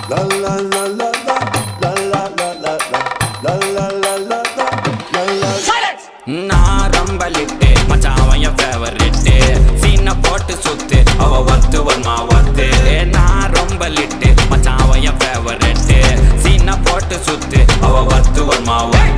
La la la la la la la la la la la la la la la. Silence. நான் ரொம்ப lid மச்சான் அவன் என் ஃபேவரிட்டு சீனை போட்டு சுத்து அவ ஒத்து வருமா ஒத்து நான் ரொம்ப லிட்டு மச்சான் அவன் என் ஃபேவரிட்டு சீனை போட்டு சுத்து அவ ஒத்து வருமா ஒத்து